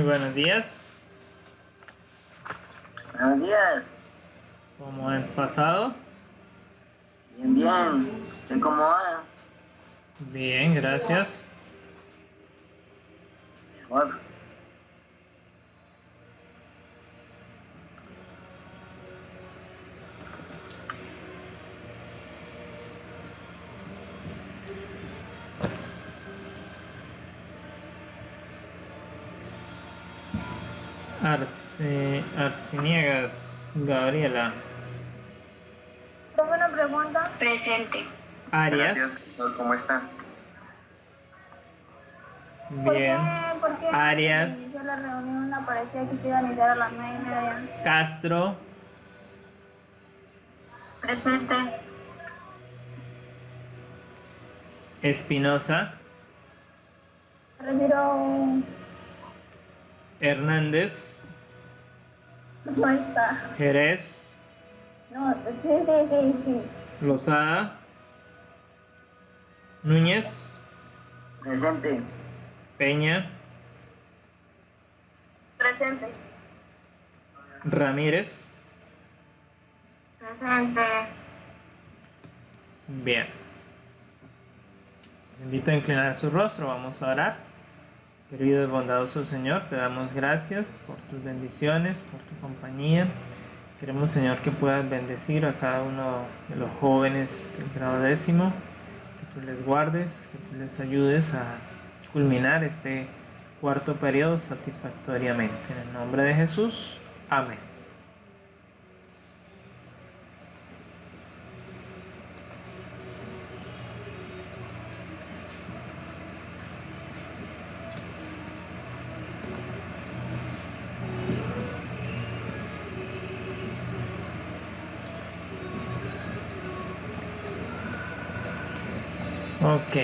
buenos días. Buenos días. ¿Cómo han pasado? Bien, bien. ¿Usted cómo va? Bien, gracias. Mejor. Arciniegas, Gabriela. Tengo una pregunta. Presente. Arias. ¿Cómo está? Bien. ¿Por qué Arias. al inicio de la reunión aparecía que se iba a iniciar a las 9:30? Castro. Presente. Espinosa. Retiro. Hernández. No está. Jerez. No, sí. Lozada. Núñez. Presente. Peña. Presente. Ramírez. Presente. Bien. Te invito a inclinar su rostro, vamos a orar. Querido y bondadoso Señor, te damos gracias por tus bendiciones, por tu compañía. Queremos, Señor, que puedas bendecir a cada uno de los jóvenes del grado 10º, que tú les guardes, que tú les ayudes a culminar este cuarto periodo satisfactoriamente. En el nombre de Jesús, amén. Ok.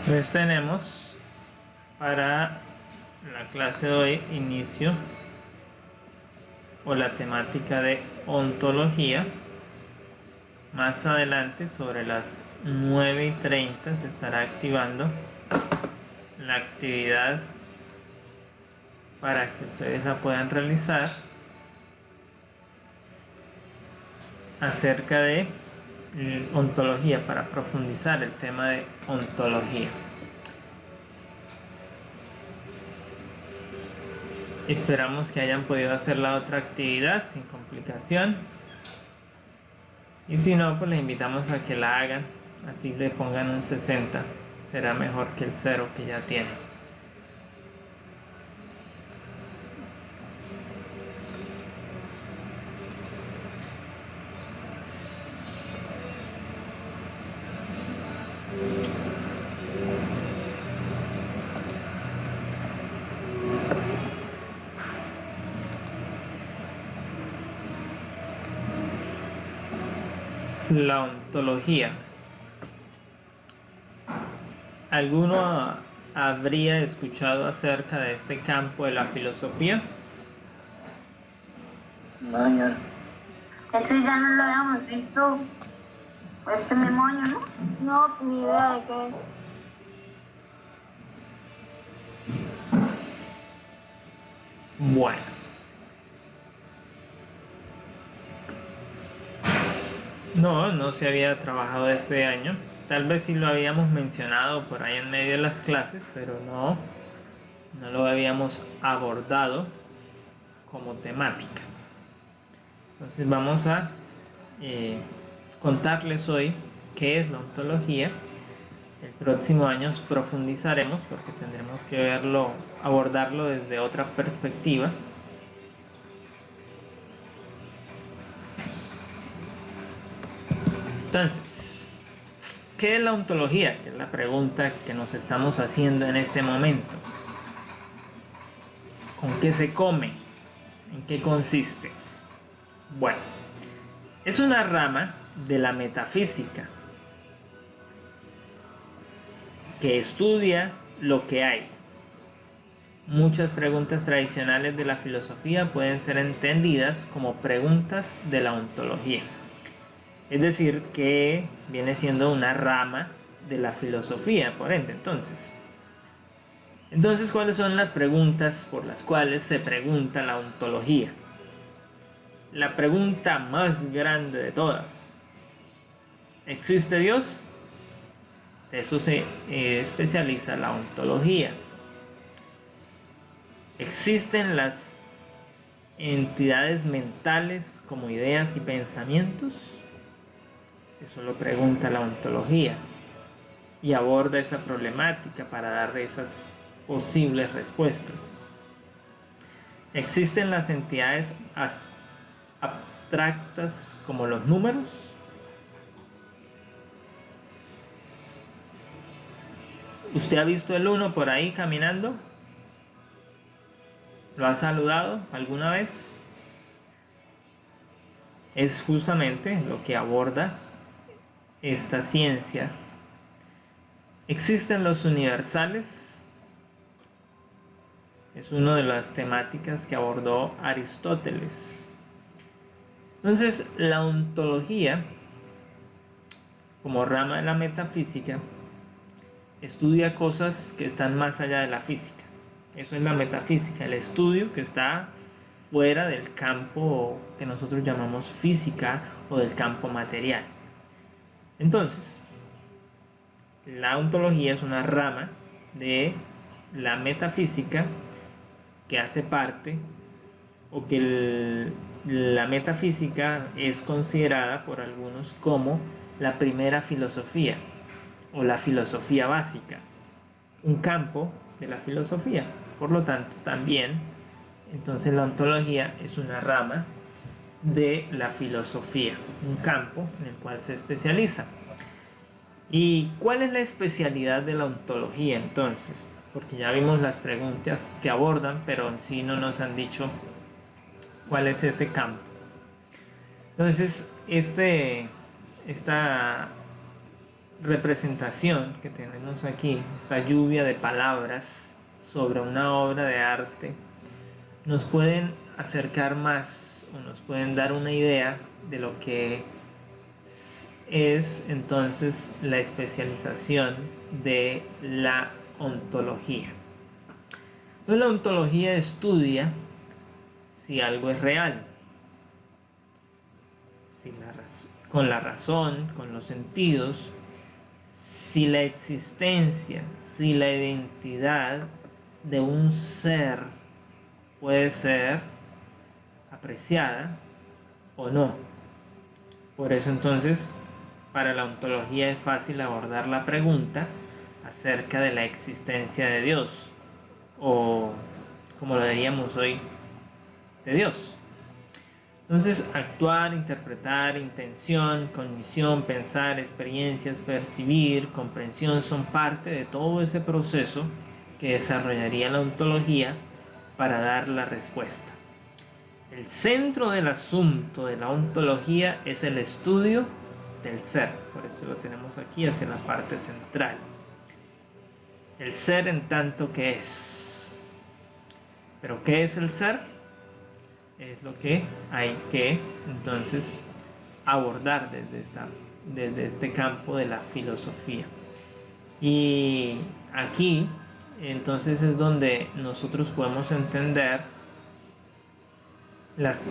Pues tenemos para la clase de hoy inicio o la temática de ontología. Más adelante, sobre las 9:30, se estará activando la actividad para que ustedes la puedan realizar acerca de ontología, para profundizar el tema de ontología. Esperamos que hayan podido hacer la otra actividad sin complicación, y si no, pues les invitamos a que la hagan, así le pongan un 60, será mejor que el 0 que ya tienen. La ontología. ¿Alguno habría escuchado acerca de este campo de la filosofía? No, señor. Ese ya no lo habíamos visto este mismo año, ¿no? No, ni idea de qué es. Bueno. No se había trabajado este año. Tal vez sí lo habíamos mencionado por ahí en medio de las clases, pero no lo habíamos abordado como temática. Entonces vamos a contarles hoy qué es la ontología. El próximo año profundizaremos porque tendremos que abordarlo desde otra perspectiva. Entonces, ¿qué es la ontología? Que es la pregunta que nos estamos haciendo en este momento. ¿Con qué se come? ¿En qué consiste? Bueno, es una rama de la metafísica que estudia lo que hay, Muchas preguntas tradicionales de la filosofía pueden ser entendidas como preguntas de la ontología. Es decir, que viene siendo una rama de la filosofía, por ende. Entonces, ¿cuáles son las preguntas por las cuales se pregunta la ontología? La pregunta más grande de todas: ¿existe Dios? De eso se especializa la ontología. ¿Existen las entidades mentales como ideas y pensamientos? Eso lo pregunta la ontología y aborda esa problemática para dar esas posibles respuestas. ¿Existen las entidades abstractas como los números? ¿Usted ha visto el 1 por ahí caminando? ¿Lo ha saludado alguna vez? Es justamente lo que aborda esta ciencia. ¿Existen los universales? Es una de las temáticas que abordó Aristóteles. Entonces, la ontología, como rama de la metafísica, estudia cosas que están más allá de la física. Eso es la metafísica, el estudio que está fuera del campo que nosotros llamamos física o del campo material. Entonces, la ontología es una rama de la metafísica que hace parte, o que la metafísica es considerada por algunos como la primera filosofía o la filosofía básica, un campo de la filosofía. Por lo tanto, también, entonces la ontología es una rama de la filosofía, un campo en el cual se especializa. ¿Y cuál es la especialidad de la ontología entonces? Porque ya vimos las preguntas que abordan, pero en sí no nos han dicho cuál es ese campo. Entonces, esta representación que tenemos aquí, esta lluvia de palabras sobre una obra de arte, nos pueden acercar más o nos pueden dar una idea de lo que es entonces la especialización de la ontología. Entonces, la ontología estudia si algo es real, con la razón, con los sentidos, si la existencia, si la identidad de un ser puede ser apreciada o no. Por eso entonces, para la ontología es fácil abordar la pregunta acerca de la existencia de Dios, o como lo diríamos hoy, de Dios. Entonces, actuar, interpretar, intención, cognición, pensar, experiencias, percibir, comprensión son parte de todo ese proceso que desarrollaría la ontología para dar la respuesta. El centro del asunto de la ontología es el estudio del ser. Por eso lo tenemos aquí hacia la parte central. El ser en tanto que es. ¿Pero qué es el ser? Es lo que hay que entonces abordar desde este campo de la filosofía. Y aquí entonces es donde nosotros podemos entender las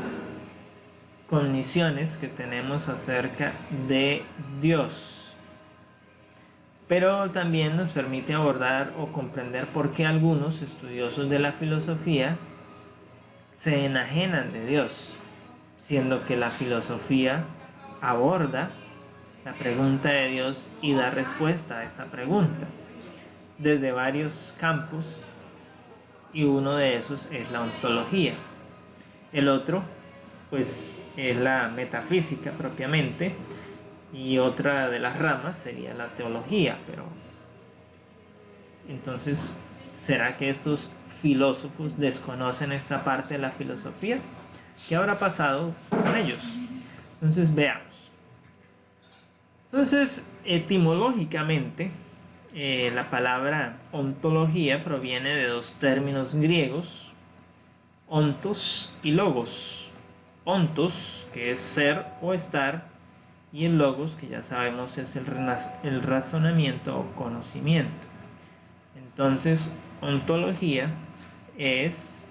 cogniciones que tenemos acerca de Dios, pero también nos permite abordar o comprender por qué algunos estudiosos de la filosofía se enajenan de Dios, siendo que la filosofía aborda la pregunta de Dios y da respuesta a esa pregunta desde varios campos, y uno de esos es la ontología. El otro, pues, es la metafísica propiamente, y otra de las ramas sería la teología. Pero entonces, ¿será que estos filósofos desconocen esta parte de la filosofía? ¿Qué habrá pasado con ellos? Entonces, veamos. Entonces, etimológicamente, la palabra ontología proviene de dos términos griegos, ontos y logos. Ontos, que es ser o estar, y el logos, que ya sabemos es el razonamiento o conocimiento. Entonces, ontología es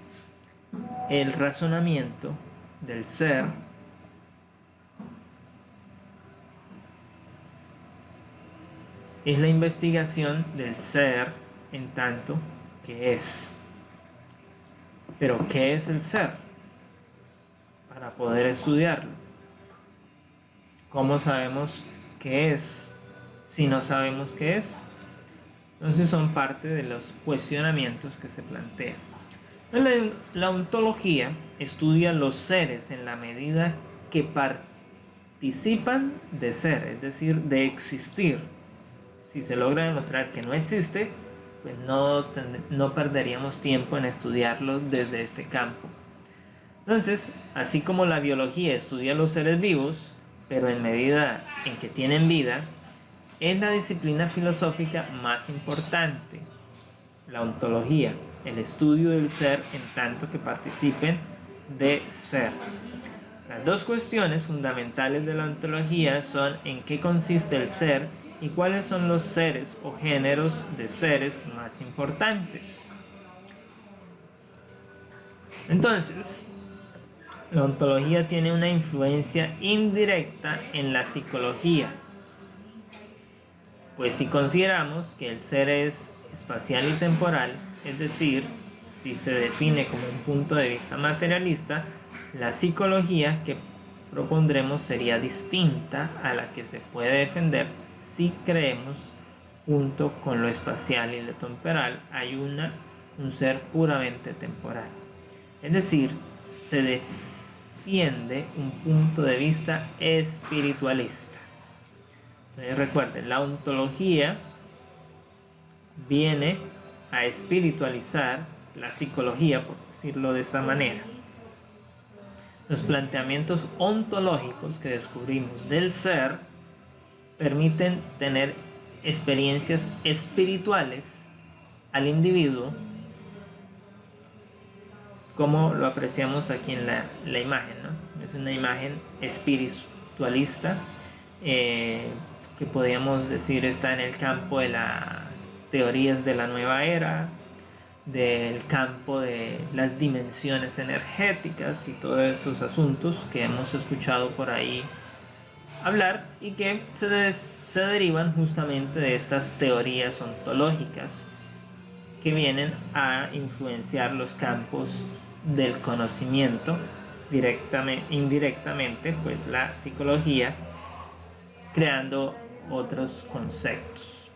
el razonamiento del ser es la investigación del ser en tanto que es. Pero, ¿qué es el ser? Para poder estudiarlo. ¿Cómo sabemos qué es si no sabemos qué es? Entonces son parte de los cuestionamientos que se plantean. La ontología estudia los seres en la medida que participan de ser, es decir, de existir. Si se logra demostrar que no existe, pues no perderíamos tiempo en estudiarlos desde este campo. Entonces, así como la biología estudia los seres vivos, pero en medida en que tienen vida, es la disciplina filosófica más importante, la ontología, el estudio del ser en tanto que participen de ser. Las dos cuestiones fundamentales de la ontología son en qué consiste el ser y cuáles son los seres o géneros de seres más importantes. Entonces, la ontología tiene una influencia indirecta en la psicología, pues si consideramos que el ser es espacial y temporal, es decir, si se define como un punto de vista materialista, la psicología que propondremos sería distinta a la que se puede defender si creemos junto con lo espacial y lo temporal hay un ser puramente temporal. Es decir, se defiende un punto de vista espiritualista. Entonces recuerden, la ontología viene a espiritualizar la psicología, por decirlo de esta manera. Los planteamientos ontológicos que descubrimos del ser permiten tener experiencias espirituales al individuo, como lo apreciamos aquí en la imagen, ¿no? Es una imagen espiritualista que podríamos decir está en el campo de las teorías de la nueva era, del campo de las dimensiones energéticas y todos esos asuntos que hemos escuchado por ahí hablar y que se derivan justamente de estas teorías ontológicas que vienen a influenciar los campos del conocimiento indirectamente, pues la psicología, creando otros conceptos.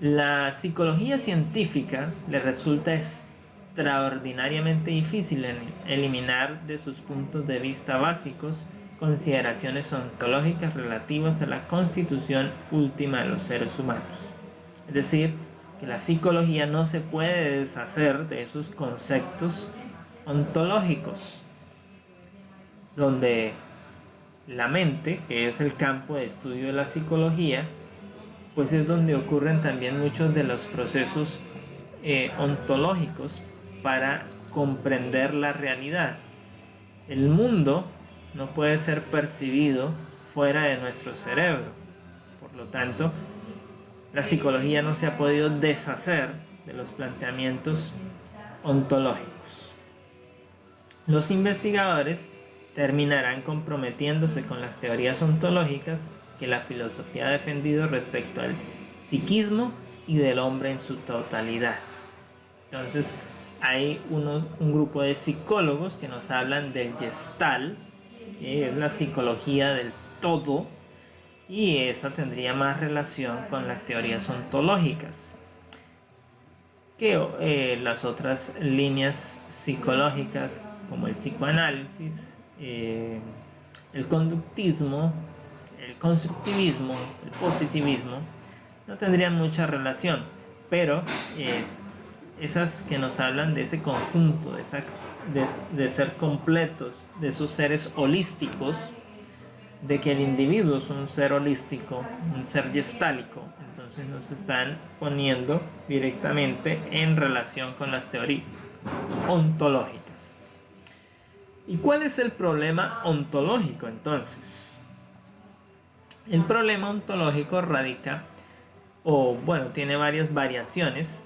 La psicología científica le resulta extraordinariamente difícil eliminar de sus puntos de vista básicos consideraciones ontológicas relativas a la constitución última de los seres humanos. Es decir, que la psicología no se puede deshacer de esos conceptos ontológicos, donde la mente, que es el campo de estudio de la psicología, pues es donde ocurren también muchos de los procesos ontológicos para comprender la realidad. El mundo no puede ser percibido fuera de nuestro cerebro. Por lo tanto, la psicología no se ha podido deshacer de los planteamientos ontológicos. Los investigadores terminarán comprometiéndose con las teorías ontológicas que la filosofía ha defendido respecto al psiquismo y del hombre en su totalidad. Entonces, hay un grupo de psicólogos que nos hablan del Gestalt, que es la psicología del todo, y esa tendría más relación con las teorías ontológicas que las otras líneas psicológicas como el psicoanálisis, el conductismo, el constructivismo, el positivismo, no tendrían mucha relación, pero esas que nos hablan de ese conjunto, de ser completos, de esos seres holísticos, de que el individuo es un ser holístico, un ser gestálico. Entonces nos están poniendo directamente en relación con las teorías ontológicas. ¿Y cuál es el problema ontológico entonces? El problema ontológico radica, o bueno, tiene varias variaciones.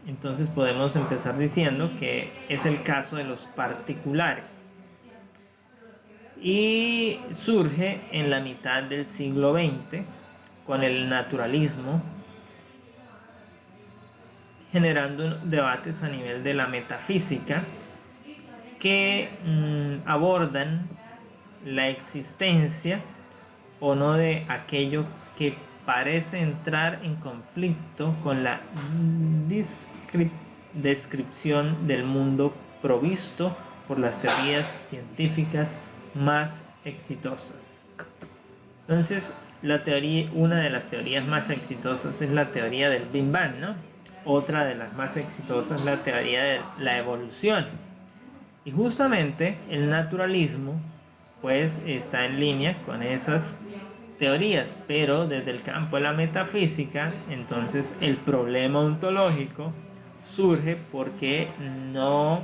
Entonces podemos empezar diciendo que es el caso de los particulares. Y surge en la mitad del siglo XX con el naturalismo, generando debates a nivel de la metafísica que abordan la existencia o no de aquello que parece entrar en conflicto con la descripción del mundo provisto por las teorías científicas más exitosas. Entonces, una de las teorías más exitosas es la teoría del Big Bang, ¿no? Otra de las más exitosas es la teoría de la evolución. Y justamente el naturalismo pues está en línea con esas teorías, pero desde el campo de la metafísica, entonces el problema ontológico surge porque no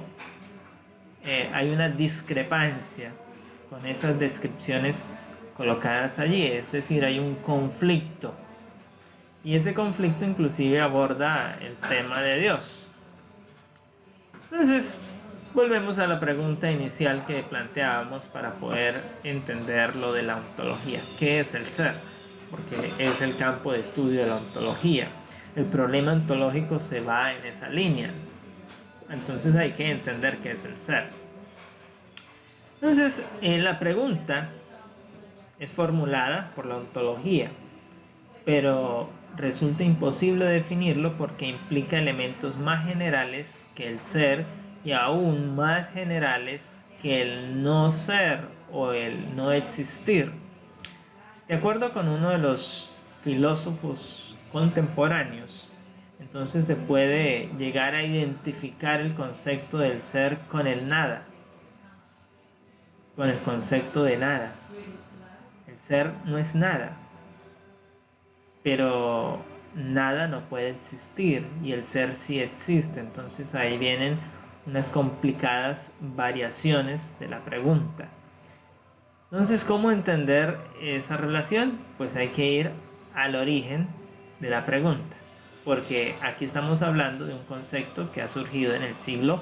hay una discrepancia con esas descripciones colocadas allí, es decir, hay un conflicto, y ese conflicto inclusive aborda el tema de Dios. Entonces volvemos a la pregunta inicial que planteábamos para poder entender lo de la ontología. ¿Qué es el ser? Porque es el campo de estudio de la ontología. El problema ontológico se va en esa línea. Entonces hay que entender qué es el ser. Entonces la pregunta es formulada por la ontología, pero resulta imposible definirlo porque implica elementos más generales que el ser y aún más generales que el no ser o el no existir. De acuerdo con uno de los filósofos contemporáneos, entonces se puede llegar a identificar el concepto del ser con el nada, con el concepto de nada. El ser no es nada, pero nada no puede existir y el ser sí existe. Entonces ahí vienen unas complicadas variaciones de la pregunta. Entonces, ¿cómo entender esa relación? Pues hay que ir al origen de la pregunta, porque aquí estamos hablando de un concepto que ha surgido en el siglo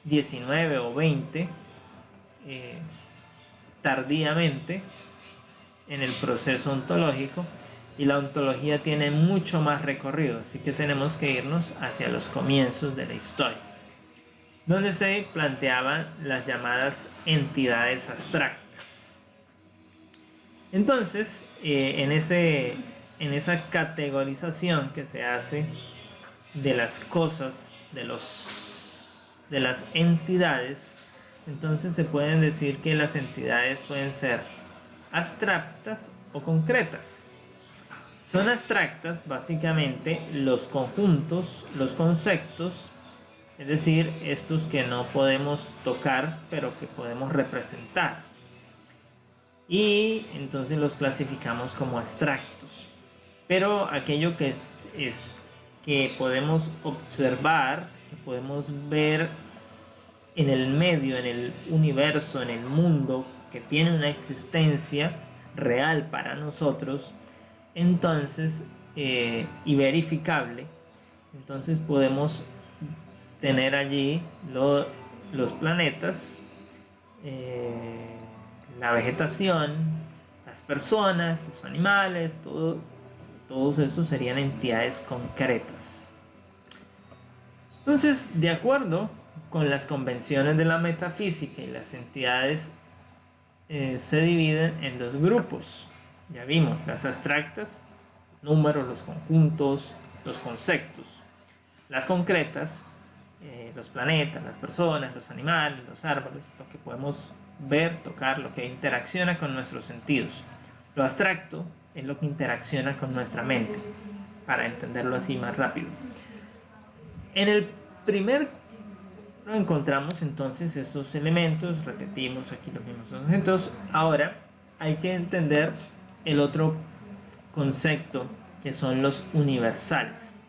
XIX o XX, tardíamente en el proceso ontológico, y la ontología tiene mucho más recorrido, así que tenemos que irnos hacia los comienzos de la historia, donde se planteaban las llamadas entidades abstractas. Entonces, en esa categorización que se hace de las cosas, de las entidades, entonces se pueden decir que las entidades pueden ser abstractas o concretas. Son abstractas básicamente los conjuntos, los conceptos, es decir, estos que no podemos tocar pero que podemos representar, y entonces los clasificamos como abstractos. Pero aquello que que podemos observar, que podemos ver en el medio, en el universo, en el mundo, que tiene una existencia real para nosotros, entonces y verificable, entonces podemos tener allí los planetas, la vegetación, las personas, los animales, todos estos serían entidades concretas. Entonces, de acuerdo con las convenciones de la metafísica, y las entidades se dividen en dos grupos. Ya vimos, las abstractas, números, los conjuntos, los conceptos. Las concretas, los planetas, las personas, los animales, los árboles, lo que podemos ver, tocar, lo que interacciona con nuestros sentidos. Lo abstracto es lo que interacciona con nuestra mente, para entenderlo así más rápido. En el primer encontramos entonces estos elementos, repetimos aquí los mismos objetos. Ahora hay que entender el otro concepto, que son los universales.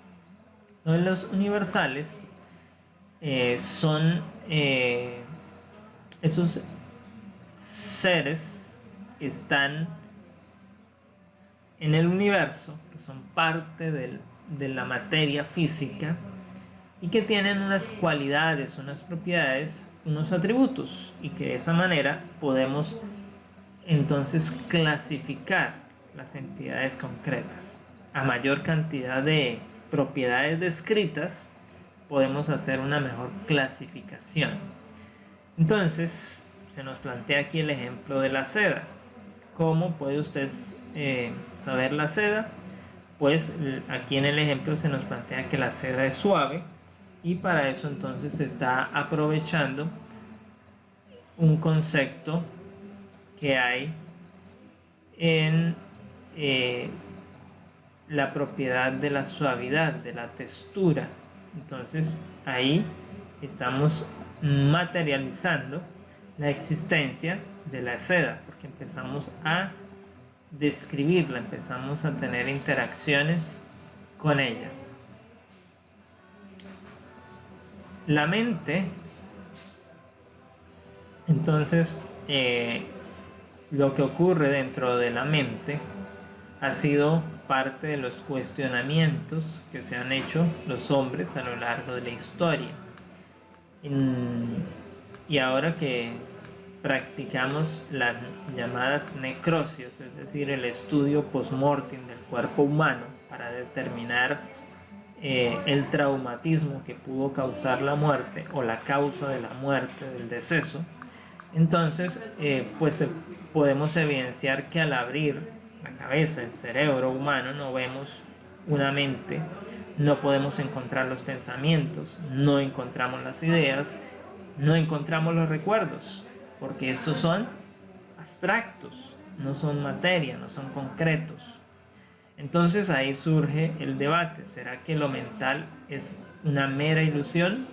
Los universales son esos seres que están en el universo, que son parte de la materia física y que tienen unas cualidades, unas propiedades, unos atributos, y que de esa manera podemos entonces clasificar las entidades concretas. A mayor cantidad de propiedades descritas, podemos hacer una mejor clasificación. Entonces, se nos plantea aquí el ejemplo de la seda. ¿Cómo puede usted saber la seda? Pues aquí en el ejemplo se nos plantea que la seda es suave, y para eso entonces se está aprovechando un concepto que hay en la propiedad de la suavidad, de la textura. Entonces ahí estamos materializando la existencia de la seda, porque empezamos a describirla, empezamos a tener interacciones con ella. La mente, entonces, lo que ocurre dentro de la mente ha sido parte de los cuestionamientos que se han hecho los hombres a lo largo de la historia. Y ahora que practicamos las llamadas necrosias, es decir, el estudio post-mortem del cuerpo humano para determinar el traumatismo que pudo causar la muerte o la causa de la muerte, del deceso, entonces pues podemos evidenciar que al abrir la cabeza, el cerebro humano, no vemos una mente, no podemos encontrar los pensamientos, no encontramos las ideas, no encontramos los recuerdos, porque estos son abstractos, no son materia, no son concretos. Entonces ahí surge el debate: ¿será que lo mental es una mera ilusión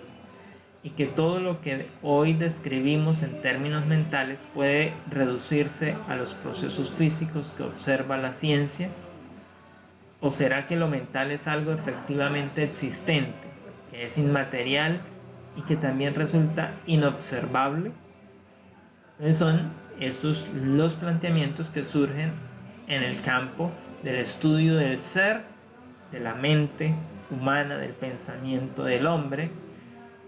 y que todo lo que hoy describimos en términos mentales puede reducirse a los procesos físicos que observa la ciencia? ¿O será que lo mental es algo efectivamente existente, que es inmaterial y que también resulta inobservable? Entonces son estos los planteamientos que surgen en el campo del estudio del ser, de la mente humana, del pensamiento del hombre,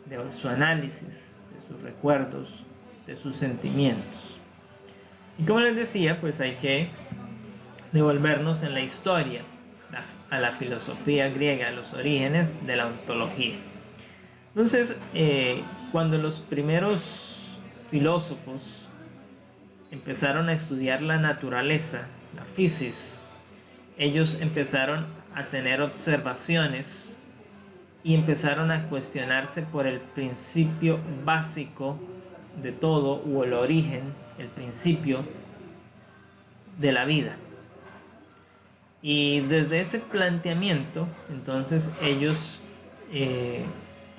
de su análisis, de sus recuerdos, de sus sentimientos. Y como les decía, pues hay que devolvernos en la historia, a la filosofía griega, a los orígenes de la ontología. Entonces, cuando los primeros filósofos empezaron a estudiar la naturaleza, la physis, ellos empezaron a tener observaciones y empezaron a cuestionarse por el principio básico de todo, o el origen, el principio de la vida. Y desde ese planteamiento, entonces ellos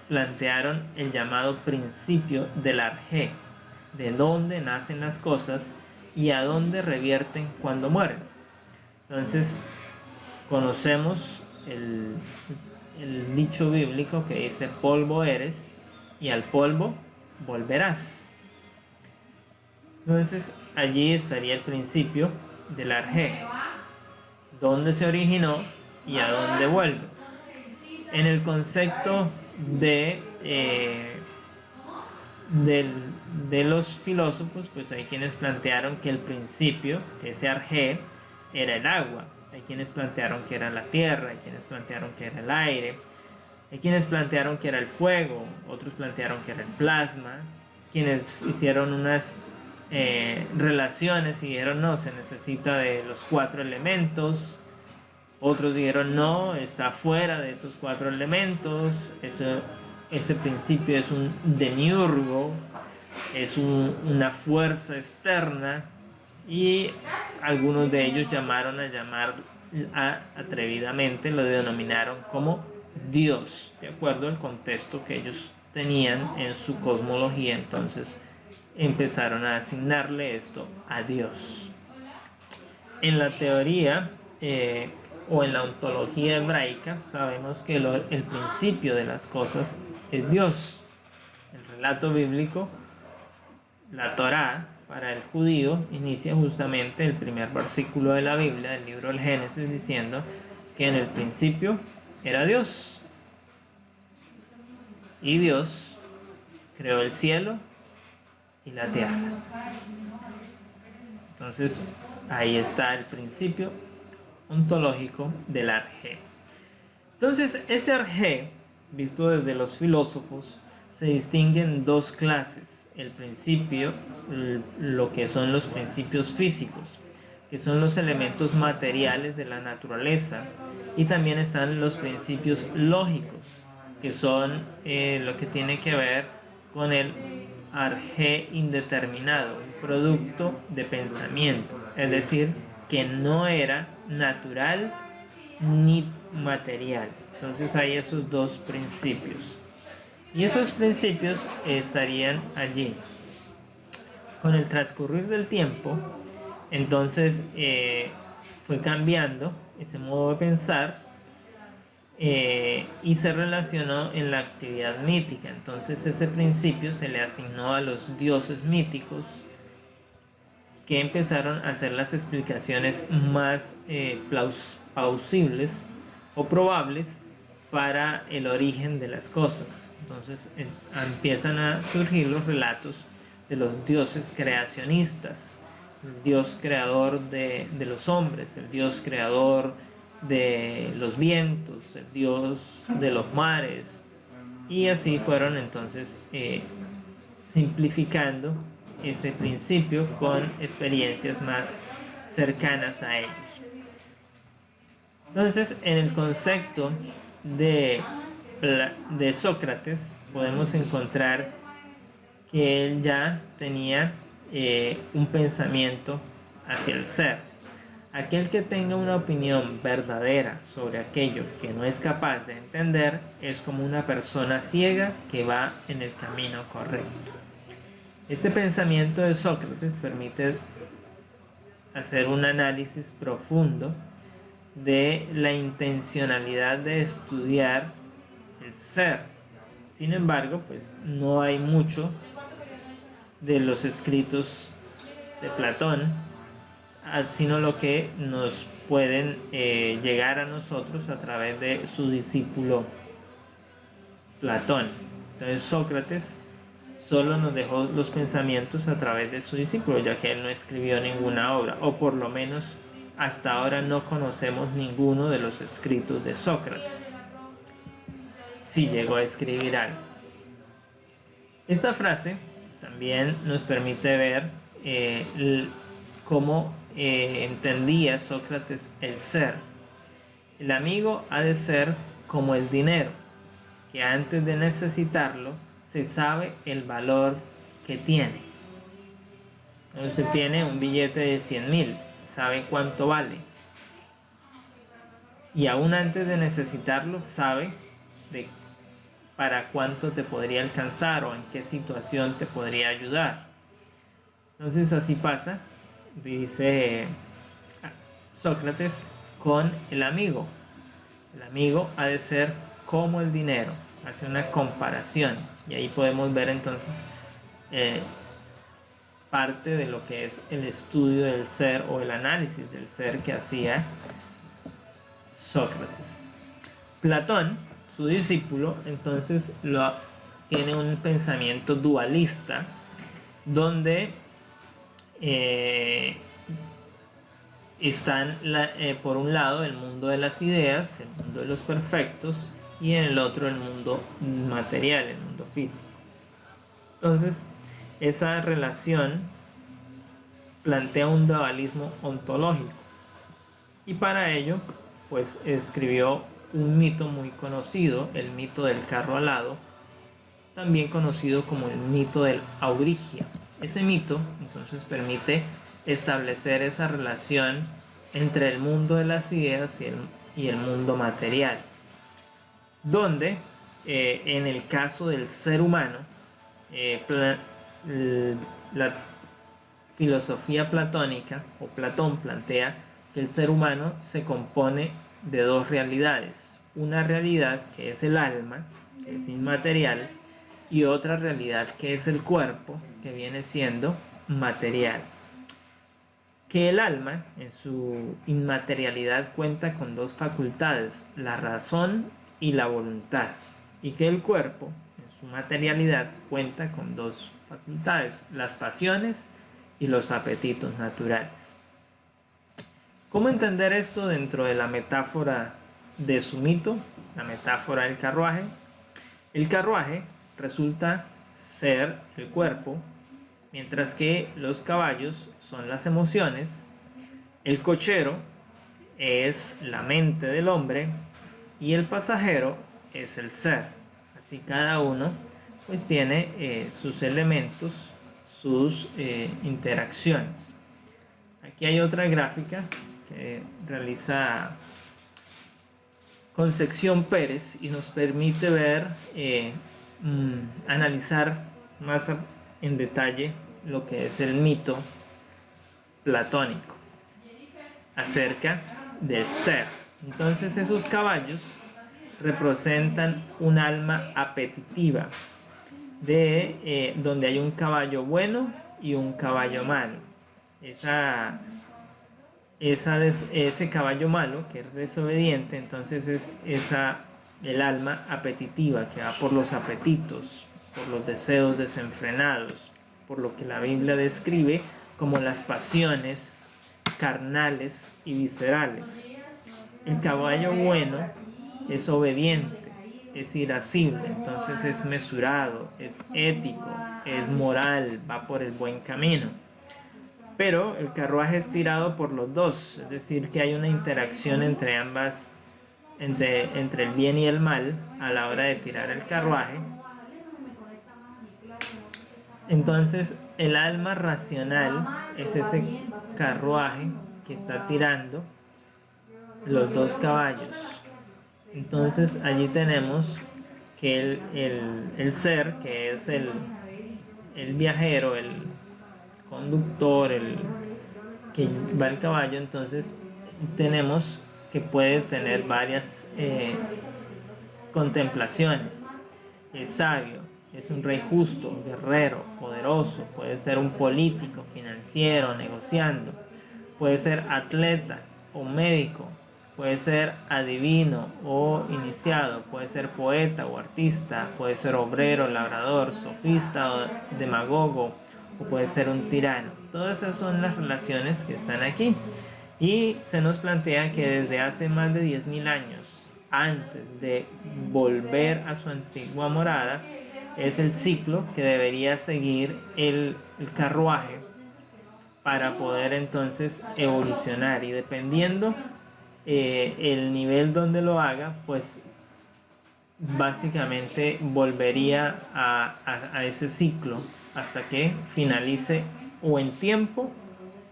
plantearon el llamado principio del arjé, de dónde nacen las cosas y a dónde revierten cuando mueren. Entonces conocemos el dicho bíblico que dice: polvo eres y al polvo volverás. Entonces allí estaría el principio del arjé, dónde se originó y a dónde vuelve. En el concepto de los filósofos, pues hay quienes plantearon que el principio, ese arjé, era el agua. Hay quienes plantearon que era la tierra, hay quienes plantearon que era el aire, hay quienes plantearon que era el fuego, otros plantearon que era el plasma, quienes hicieron unas relaciones y dijeron no, se necesita de los 4 elementos, otros dijeron no, está fuera de esos 4 elementos, ese principio es un demiurgo, es una fuerza externa, y algunos de ellos atrevidamente lo denominaron como Dios, de acuerdo al contexto que ellos tenían en su cosmología. Entonces empezaron a asignarle esto a Dios. en la teoría o en la ontología hebraica sabemos que el principio de las cosas es Dios. El relato bíblico, la Torá, para el judío, inicia justamente el primer versículo de la Biblia, del libro del Génesis, diciendo que en el principio era Dios. Y Dios creó el cielo y la tierra. Entonces, ahí está el principio ontológico del arjé. Entonces, ese arjé, visto desde los filósofos, se distingue en dos clases. El principio, lo que son los principios físicos, que son los elementos materiales de la naturaleza, y también están los principios lógicos, que son lo que tiene que ver con el arjé indeterminado, un producto de pensamiento, es decir, que no era natural ni material. Entonces hay esos dos principios. Y esos principios estarían allí. Con el transcurrir del tiempo, entonces fue cambiando ese modo de pensar y se relacionó en la actividad mítica. Entonces ese principio se le asignó a los dioses míticos, que empezaron a hacer las explicaciones más plausibles o probables para el origen de las cosas. Entonces empiezan a surgir los relatos de los dioses creacionistas, el dios creador de los hombres, el dios creador de los vientos, el dios de los mares, y así fueron entonces simplificando ese principio con experiencias más cercanas a ellos. Entonces, en el concepto de Sócrates podemos encontrar que él ya tenía un pensamiento hacia el ser. Aquel que tenga una opinión verdadera sobre aquello que no es capaz de entender es como una persona ciega que va en el camino correcto. Este pensamiento de Sócrates permite hacer un análisis profundo de la intencionalidad de estudiar el ser. Sin embargo, pues no hay mucho de los escritos de Platón, sino lo que nos pueden llegar a nosotros a través de su discípulo Platón. Entonces Sócrates solo nos dejó los pensamientos a través de su discípulo, ya que él no escribió ninguna obra, o por lo menos hasta ahora no conocemos ninguno de los escritos de Sócrates. Sí llegó a escribir algo. Esta frase también nos permite ver cómo entendía Sócrates el ser. El amigo ha de ser como el dinero, que antes de necesitarlo se sabe el valor que tiene. Usted tiene un billete de 100,000, sabe cuánto vale, y aún antes de necesitarlo sabe para cuánto te podría alcanzar o en qué situación te podría ayudar. Entonces así pasa, dice Sócrates, con el amigo. El amigo ha de ser como el dinero. Hace una comparación y ahí podemos ver entonces parte de lo que es el estudio del ser o el análisis del ser que hacía Sócrates. Platón, su discípulo, entonces tiene un pensamiento dualista donde están por un lado el mundo de las ideas, el mundo de los perfectos, y en el otro el mundo material, el mundo físico. Entonces esa relación plantea un dualismo ontológico, y para ello pues escribió un mito muy conocido, el mito del carro alado, también conocido como el mito del Aurigia. Ese mito entonces permite establecer esa relación entre el mundo de las ideas y el mundo material, donde en el caso del ser humano la filosofía platónica o Platón plantea que el ser humano se compone de dos realidades. Una realidad que es el alma, que es inmaterial, y otra realidad que es el cuerpo, que viene siendo material. Que el alma, en su inmaterialidad, cuenta con dos facultades, la razón y la voluntad. Y que el cuerpo, en su materialidad, cuenta con dos facultades, las pasiones y los apetitos naturales. ¿Cómo entender esto dentro de la metáfora de su mito, la metáfora del carruaje? El carruaje resulta ser el cuerpo, mientras que los caballos son las emociones, el cochero es la mente del hombre y el pasajero es el ser. Así cada uno pues tiene sus elementos, sus interacciones. Aquí hay otra gráfica que realiza Concepción Pérez y nos permite ver, analizar más en detalle lo que es el mito platónico acerca del ser. Entonces esos caballos representan un alma apetitiva, donde hay un caballo bueno y un caballo malo. Ese caballo malo que es desobediente, entonces es el alma apetitiva que va por los apetitos, por los deseos desenfrenados, por lo que la Biblia describe como las pasiones carnales y viscerales. El caballo bueno es obediente, es irascible, entonces es mesurado, es ético, es moral, va por el buen camino. Pero el carruaje es tirado por los dos, es decir, que hay una interacción entre ambas, entre el bien y el mal a la hora de tirar el carruaje. Entonces el alma racional es ese carruaje que está tirando los dos caballos. Entonces allí tenemos que el ser, que es el viajero, el conductor, el que va el caballo, entonces tenemos que puede tener varias contemplaciones. Es sabio, es un rey justo, guerrero, poderoso, puede ser un político, financiero, negociando, puede ser atleta o médico, puede ser adivino o iniciado, puede ser poeta o artista, puede ser obrero, labrador, sofista o demagogo, o puede ser un tirano. Todas esas son las relaciones que están aquí. Y se nos plantea que desde hace más de 10.000 años, antes de volver a su antigua morada, es el ciclo que debería seguir el carruaje para poder entonces evolucionar. Y dependiendo el nivel donde lo haga, pues básicamente volvería a ese ciclo hasta que finalice o en tiempo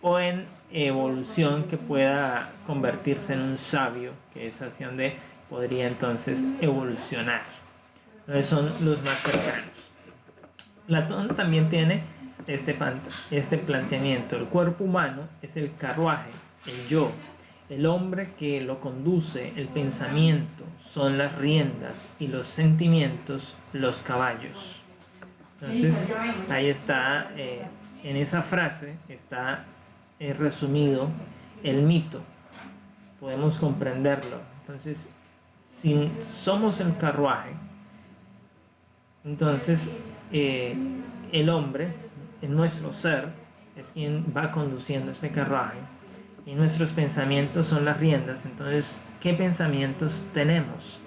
o en evolución, que pueda convertirse en un sabio, que es hacia donde podría entonces evolucionar. Entonces son los más cercanos. Platón también tiene este planteamiento. El cuerpo humano es el carruaje, el yo, el hombre que lo conduce, el pensamiento son las riendas y los sentimientos los caballos. Entonces ahí está, en esa frase está resumido el mito, podemos comprenderlo. Entonces, si somos el carruaje, entonces el hombre, en nuestro ser, es quien va conduciendo ese carruaje y nuestros pensamientos son las riendas. Entonces, ¿qué pensamientos tenemos?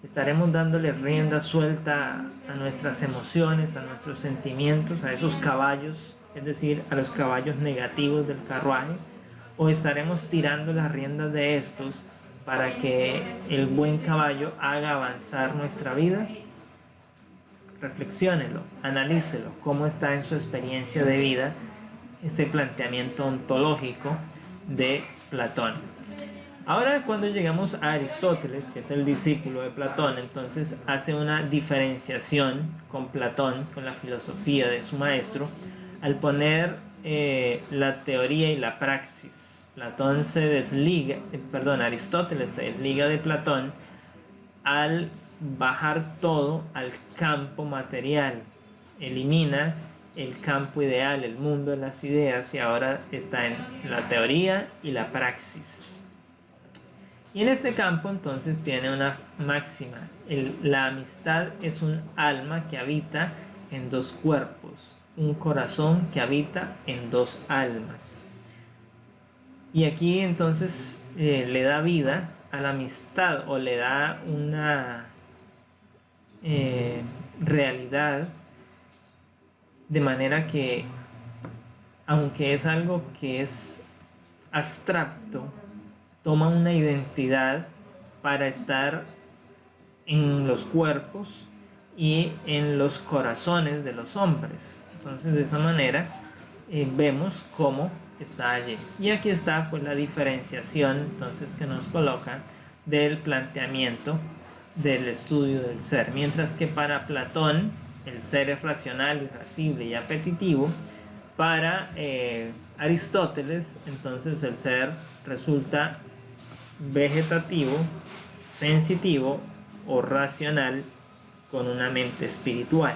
Estaremos dándole rienda suelta a nuestras emociones, a nuestros sentimientos, a esos caballos, es decir, a los caballos negativos del carruaje, o estaremos tirando las riendas de estos para que el buen caballo haga avanzar nuestra vida. Reflexiónelo, analícelo, cómo está en su experiencia de vida este planteamiento ontológico de Platón. Ahora, cuando llegamos a Aristóteles, que es el discípulo de Platón, entonces hace una diferenciación con Platón, con la filosofía de su maestro, al poner la teoría y la praxis. Aristóteles se desliga de Platón al bajar todo al campo material, elimina el campo ideal, el mundo de las ideas, y ahora está en la teoría y la praxis. Y en este campo entonces tiene una máxima: la amistad es un alma que habita en dos cuerpos, un corazón que habita en dos almas. Y aquí entonces le da vida a la amistad, o le da una realidad, de manera que, aunque es algo que es abstracto, toma una identidad para estar en los cuerpos y en los corazones de los hombres. Entonces, de esa manera vemos cómo está allí. Y aquí está pues la diferenciación entonces que nos coloca del planteamiento del estudio del ser. Mientras que para Platón el ser es racional, irascible y apetitivo, para Aristóteles entonces el ser resulta vegetativo, sensitivo o racional con una mente espiritual.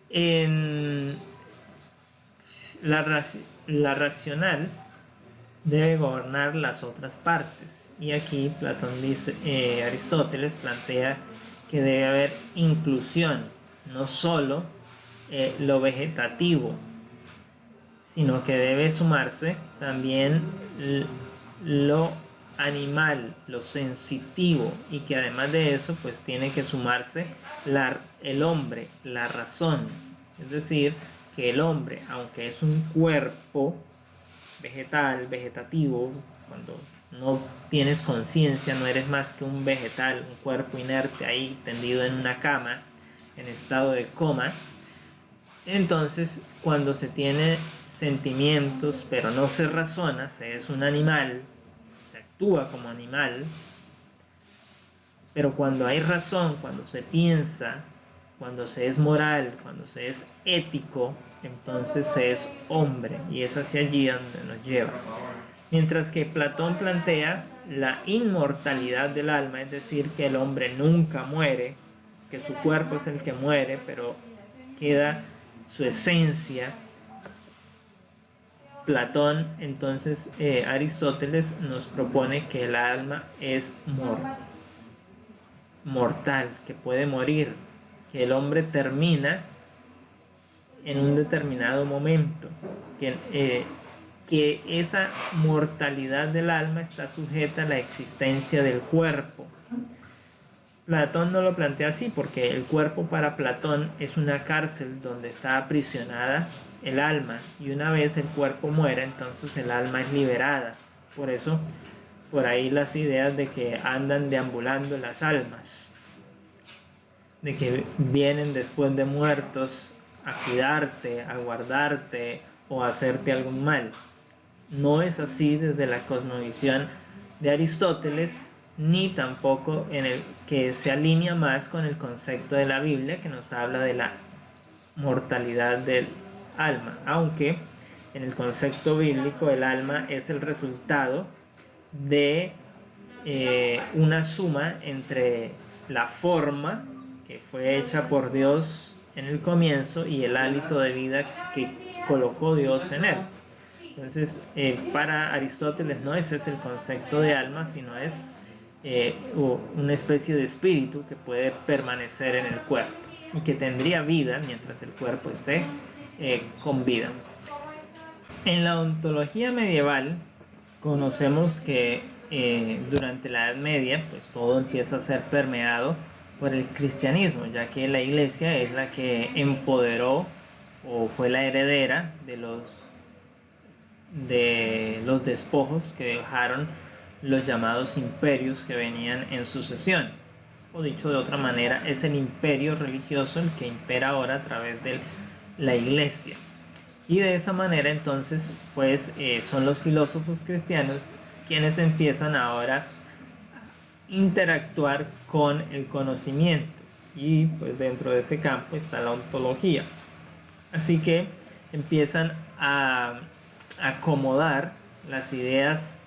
En la racional debe gobernar las otras partes, y aquí Platón dice, Aristóteles plantea que debe haber inclusión, no solo lo vegetativo, sino que debe sumarse también lo animal, lo sensitivo, y que además de eso pues tiene que sumarse el hombre, la razón. Es decir, que el hombre, aunque es un cuerpo vegetal, vegetativo, cuando no tienes conciencia, no eres más que un vegetal, un cuerpo inerte ahí tendido en una cama, en estado de coma. Entonces, cuando se tiene sentimientos, pero no se razona, se es un animal, se actúa como animal. Pero cuando hay razón, cuando se piensa, cuando se es moral, cuando se es ético, entonces se es hombre, y es hacia allí donde nos lleva. Mientras que Platón plantea la inmortalidad del alma, es decir, que el hombre nunca muere, que su cuerpo es el que muere, pero queda su esencia. Platón, entonces, Aristóteles nos propone que el alma es mortal, que puede morir, que el hombre termina en un determinado momento, que esa mortalidad del alma está sujeta a la existencia del cuerpo. Platón no lo plantea así, porque el cuerpo para Platón es una cárcel donde está aprisionada el alma, y una vez el cuerpo muere, entonces el alma es liberada. Por eso, por ahí las ideas de que andan deambulando las almas, de que vienen después de muertos a cuidarte, a guardarte o a hacerte algún mal. No es así desde la cosmovisión de Aristóteles, ni tampoco en el que se alinea más con el concepto de la Biblia, que nos habla de la mortalidad del alma, aunque en el concepto bíblico el alma es el resultado de una suma entre la forma que fue hecha por Dios en el comienzo y el hálito de vida que colocó Dios en él. Entonces, para Aristóteles no ese es el concepto de alma, sino es una especie de espíritu que puede permanecer en el cuerpo y que tendría vida mientras el cuerpo esté con vida. En la ontología medieval conocemos que durante la Edad Media pues todo empieza a ser permeado por el cristianismo, ya que la Iglesia es la que empoderó o fue la heredera de los despojos que dejaron los llamados imperios que venían en sucesión. O dicho de otra manera, es el imperio religioso el que impera ahora a través de la Iglesia. Y de esa manera entonces pues son los filósofos cristianos quienes empiezan ahora a interactuar con el conocimiento, y pues dentro de ese campo está la ontología. Así que empiezan a acomodar las ideas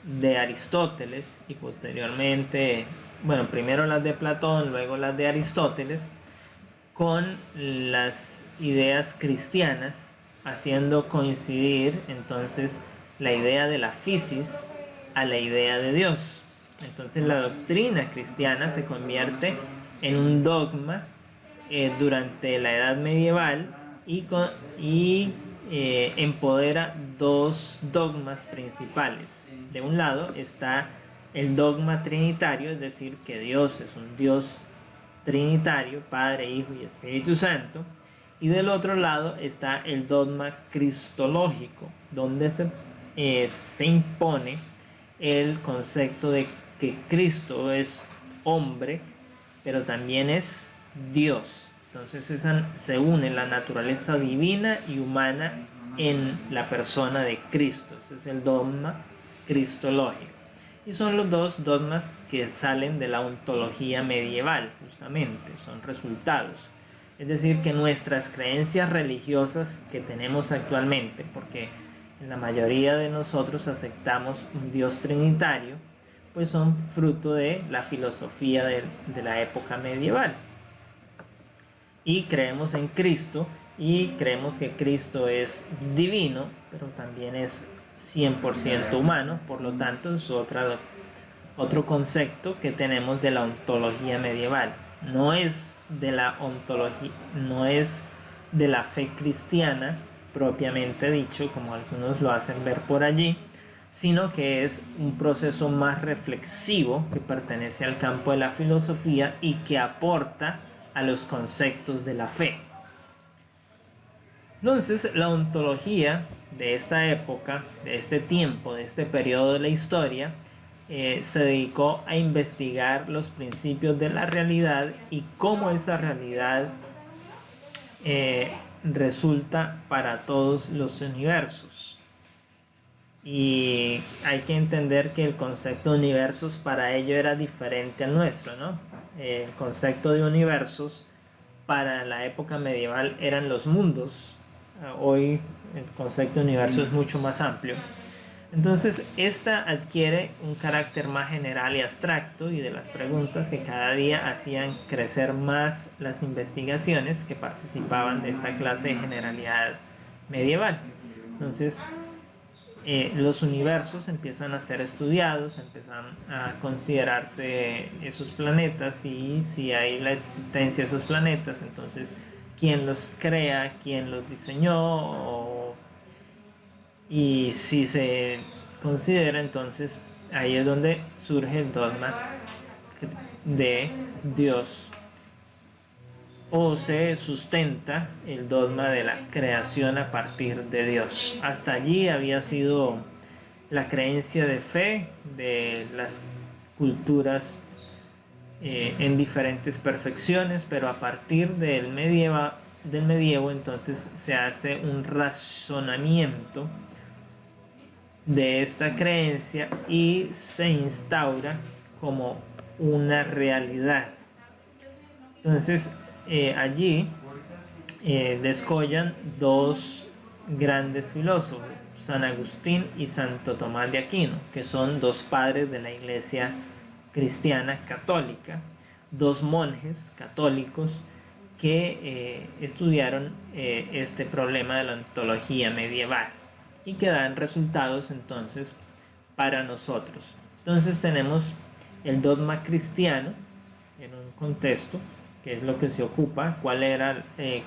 de Aristóteles y posteriormente, bueno, primero las de Platón, luego las de Aristóteles, con las ideas cristianas, haciendo coincidir entonces la idea de la physis a la idea de Dios. Entonces la doctrina cristiana se convierte en un dogma durante la Edad Medieval y empodera dos dogmas principales. De un lado está el dogma trinitario, es decir, que Dios es un Dios trinitario, Padre, Hijo y Espíritu Santo. Y del otro lado está el dogma cristológico, donde se impone el concepto de que Cristo es hombre, pero también es Dios. Entonces se une la naturaleza divina y humana en la persona de Cristo. Ese es el dogma cristológico. Y son los dos dogmas que salen de la ontología medieval, justamente, son resultados. Es decir, que nuestras creencias religiosas que tenemos actualmente, porque la mayoría de nosotros aceptamos un Dios trinitario, pues son fruto de la filosofía de la época medieval. Y creemos en Cristo y creemos que Cristo es divino, pero también es 100% humano, por lo tanto es otro concepto que tenemos de la ontología medieval. No es de la ontología, no es de la fe cristiana propiamente dicho, como algunos lo hacen ver por allí, sino que es un proceso más reflexivo que pertenece al campo de la filosofía y que aporta a los conceptos de la fe. Entonces, la ontología de esta época, de este tiempo, de este periodo de la historia, se dedicó a investigar los principios de la realidad y cómo esa realidad resulta para todos los universos. Y hay que entender que el concepto de universos para ello era diferente al nuestro, ¿no? El concepto de universos para la época medieval eran los mundos. Hoy el concepto de universo es mucho más amplio. Entonces, esta adquiere un carácter más general y abstracto, y de las preguntas que cada día hacían crecer más las investigaciones que participaban de esta clase de generalidad medieval. Entonces, los universos empiezan a ser estudiados, empiezan a considerarse esos planetas, y si hay la existencia de esos planetas, entonces quién los crea, quién los diseñó, y si se considera, entonces ahí es donde surge el dogma de Dios, o se sustenta el dogma de la creación a partir de Dios. Hasta allí había sido la creencia de fe de las culturas en diferentes percepciones, pero a partir del medievo entonces se hace un razonamiento de esta creencia y se instaura como una realidad. Entonces allí descollan dos grandes filósofos, San Agustín y Santo Tomás de Aquino, que son dos padres de la Iglesia cristiana católica, dos monjes católicos que estudiaron este problema de la ontología medieval y que dan resultados entonces para nosotros. Entonces tenemos el dogma cristiano en un contexto, que es lo que se ocupa,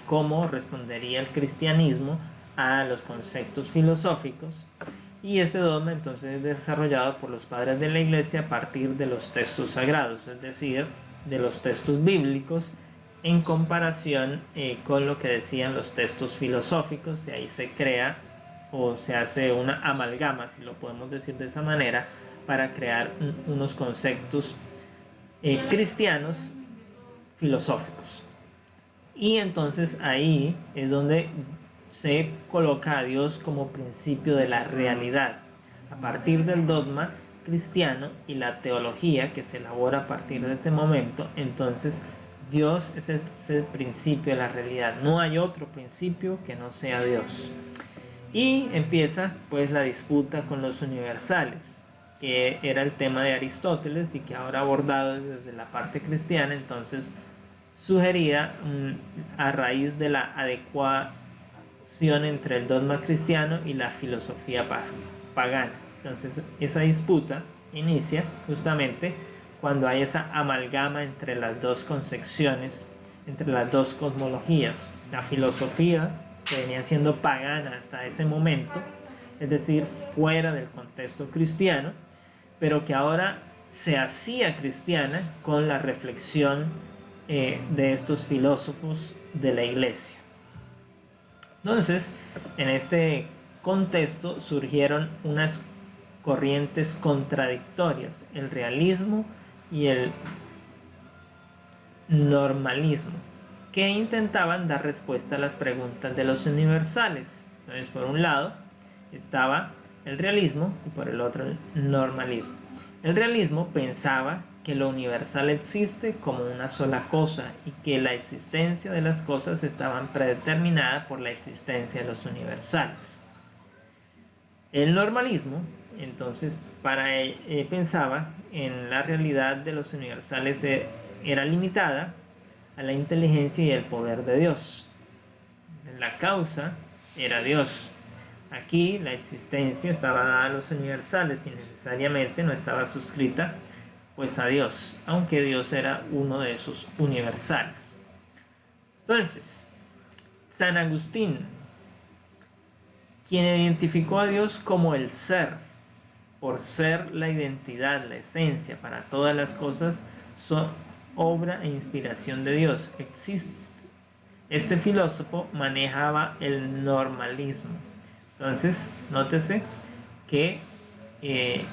cómo respondería el cristianismo a los conceptos filosóficos, y este dogma entonces es desarrollado por los padres de la Iglesia a partir de los textos sagrados, es decir, de los textos bíblicos, en comparación con lo que decían los textos filosóficos, y ahí se crea o se hace una amalgama, si lo podemos decir de esa manera, para crear unos conceptos cristianos filosóficos. Y entonces ahí es donde se coloca a Dios como principio de la realidad, a partir del dogma cristiano y la teología que se elabora a partir de ese momento. Entonces Dios es el principio de la realidad, no hay otro principio que no sea Dios. Y empieza pues la disputa con los universales, que era el tema de Aristóteles y que ahora abordado desde la parte cristiana, entonces sugerida a raíz de la adecuación entre el dogma cristiano y la filosofía pagana. Entonces esa disputa inicia justamente cuando hay esa amalgama entre las dos concepciones, entre las dos cosmologías, la filosofía que venía siendo pagana hasta ese momento, es decir, fuera del contexto cristiano, pero que ahora se hacía cristiana con la reflexión de estos filósofos de la iglesia. Entonces, en este contexto surgieron unas corrientes contradictorias, el realismo y el normalismo, que intentaban dar respuesta a las preguntas de los universales. Entonces, por un lado estaba el realismo y por el otro el normalismo. El realismo pensaba que lo universal existe como una sola cosa y que la existencia de las cosas estaban predeterminadas por la existencia de los universales. El normalismo, entonces, pensaba en la realidad de los universales era limitada a la inteligencia y el poder de Dios. La causa era Dios. Aquí la existencia estaba dada a los universales y necesariamente no estaba suscrita pues a Dios, aunque Dios era uno de esos universales. Entonces, San Agustín, quien identificó a Dios como el ser, por ser la identidad, la esencia para todas las cosas, son obra e inspiración de Dios. Este filósofo manejaba el normalismo. Entonces, nótese que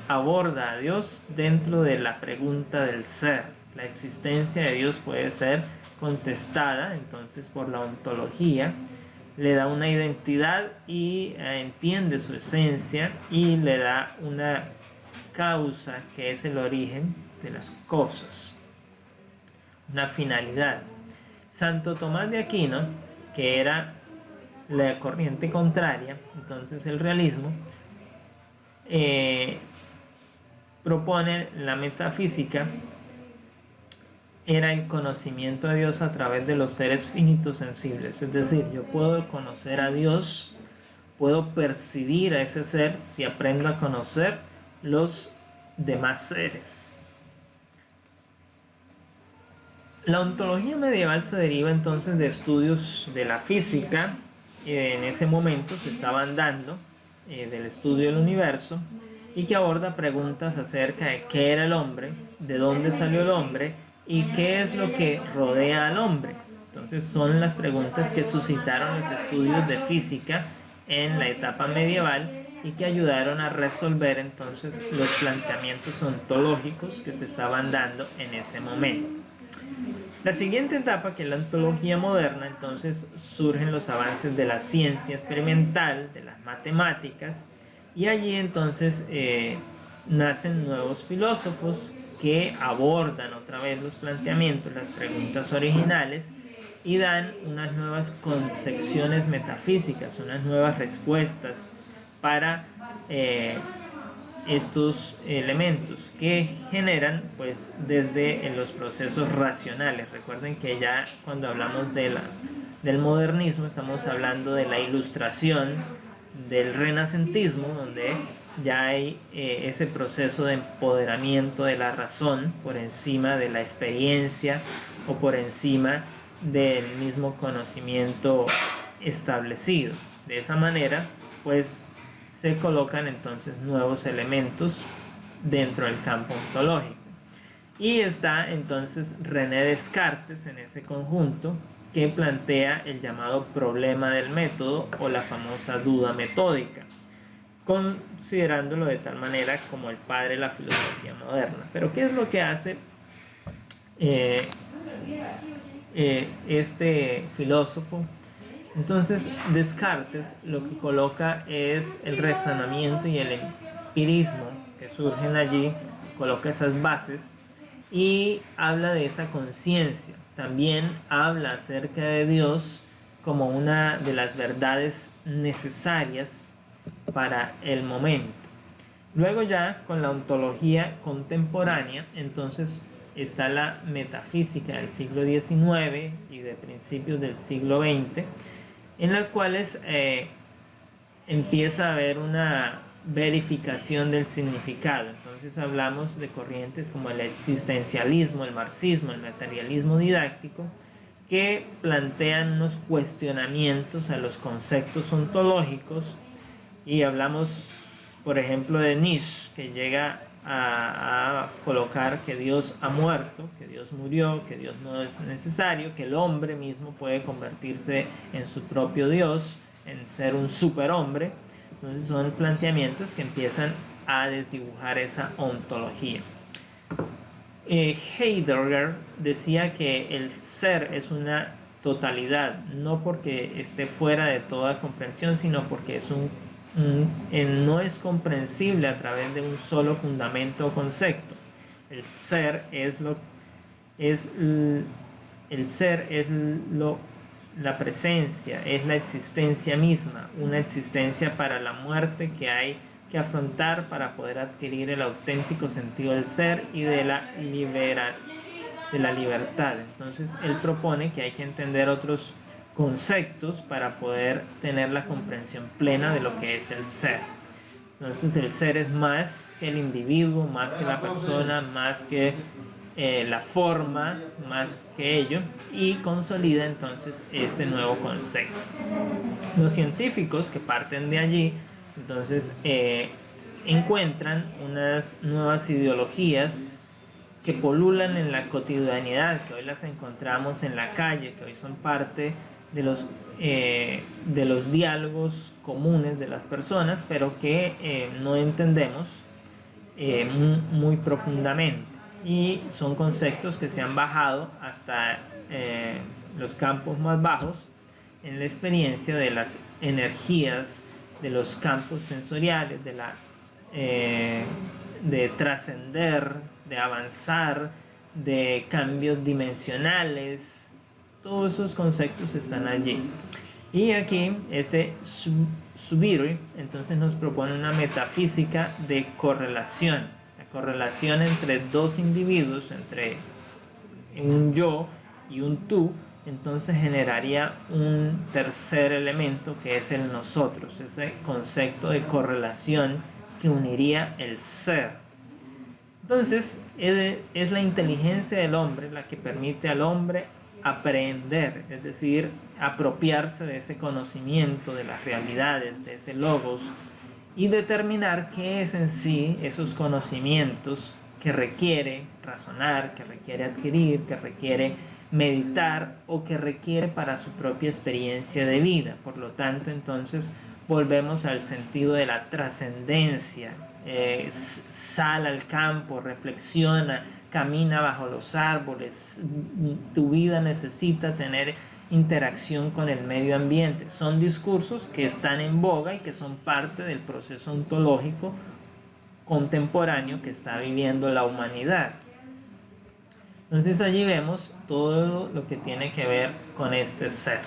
aborda a Dios dentro de la pregunta del ser. La existencia de Dios puede ser contestada entonces por la ontología, le da una identidad y entiende su esencia y le da una causa que es el origen de las cosas, una finalidad. Santo Tomás de Aquino, que era la corriente contraria, entonces el realismo, propone la metafísica, era el conocimiento de Dios a través de los seres finitos sensibles. Es decir, yo puedo conocer a Dios, puedo percibir a ese ser si aprendo a conocer los demás seres. La ontología medieval se deriva entonces de estudios de la física, en ese momento se estaban dando, del estudio del universo, y que aborda preguntas acerca de qué era el hombre, de dónde salió el hombre y qué es lo que rodea al hombre. Entonces son las preguntas que suscitaron los estudios de física en la etapa medieval y que ayudaron a resolver entonces los planteamientos ontológicos que se estaban dando en ese momento. La siguiente etapa, que es la ontología moderna, entonces surgen los avances de la ciencia experimental, de las matemáticas, y allí entonces nacen nuevos filósofos que abordan otra vez los planteamientos, las preguntas originales, y dan unas nuevas concepciones metafísicas, unas nuevas respuestas para estos elementos que generan pues desde los procesos racionales. Recuerden que ya cuando hablamos del modernismo estamos hablando de la ilustración, del renacentismo, donde ya hay ese proceso de empoderamiento de la razón por encima de la experiencia o por encima del mismo conocimiento establecido. De esa manera pues se colocan entonces nuevos elementos dentro del campo ontológico. Y está entonces René Descartes en ese conjunto, que plantea el llamado problema del método o la famosa duda metódica, considerándolo de tal manera como el padre de la filosofía moderna. Pero ¿qué es lo que hace este filósofo? Entonces Descartes lo que coloca es el razonamiento y el empirismo que surgen allí, coloca esas bases y habla de esa conciencia. También habla acerca de Dios como una de las verdades necesarias para el momento. Luego ya con la ontología contemporánea, entonces está la metafísica del siglo XIX y de principios del siglo XX, en las cuales empieza a haber una verificación del significado. Entonces hablamos de corrientes como el existencialismo, el marxismo, el materialismo didáctico, que plantean unos cuestionamientos a los conceptos ontológicos, y hablamos, por ejemplo, de Nietzsche, que llega a colocar que Dios ha muerto, que Dios murió, que Dios no es necesario, que el hombre mismo puede convertirse en su propio Dios, en ser un superhombre. Entonces son planteamientos que empiezan a desdibujar esa ontología. Heidegger decía que el ser es una totalidad, no porque esté fuera de toda comprensión, sino porque es no es comprensible a través de un solo fundamento o concepto. El ser es la presencia, es la existencia misma, una existencia para la muerte que hay que afrontar para poder adquirir el auténtico sentido del ser y de la libertad. Entonces él propone que hay que entender otros conceptos para poder tener la comprensión plena de lo que es el ser. Entonces el ser es más que el individuo, más que la persona, más que la forma, más que ello, y consolida entonces este nuevo concepto. Los científicos que parten de allí entonces encuentran unas nuevas ideologías que polulan en la cotidianidad, que hoy las encontramos en la calle, que hoy son parte de los diálogos comunes de las personas, pero que no entendemos muy profundamente, y son conceptos que se han bajado hasta los campos más bajos en la experiencia de las energías, de los campos sensoriales, de trascender, de avanzar, de cambios dimensionales. Todos esos conceptos están allí. Y aquí Zubiri entonces nos propone una metafísica de correlación. La correlación entre dos individuos, entre un yo y un tú, entonces generaría un tercer elemento que es el nosotros, ese concepto de correlación que uniría el ser. Entonces es la inteligencia del hombre la que permite al hombre aprender, es decir, apropiarse de ese conocimiento, de las realidades, de ese logos, y determinar qué es en sí esos conocimientos que requiere razonar, que requiere adquirir, que requiere meditar o que requiere para su propia experiencia de vida. Por lo tanto, entonces volvemos al sentido de la trascendencia. Sal al campo, reflexiona, camina bajo los árboles. Tu vida necesita tener interacción con el medio ambiente. Son discursos que están en boga y que son parte del proceso ontológico contemporáneo que está viviendo la humanidad. Entonces allí vemos todo lo que tiene que ver con este ser.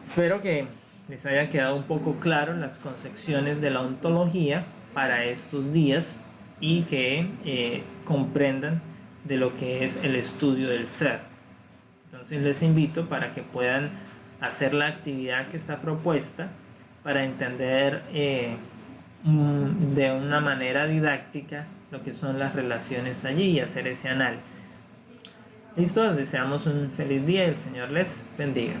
Espero que les haya quedado un poco claro las concepciones de la ontología para estos días y que comprendan de lo que es el estudio del ser. Entonces les invito para que puedan hacer la actividad que está propuesta para entender de una manera didáctica lo que son las relaciones allí y hacer ese análisis. Listo, les deseamos un feliz día y el Señor les bendiga.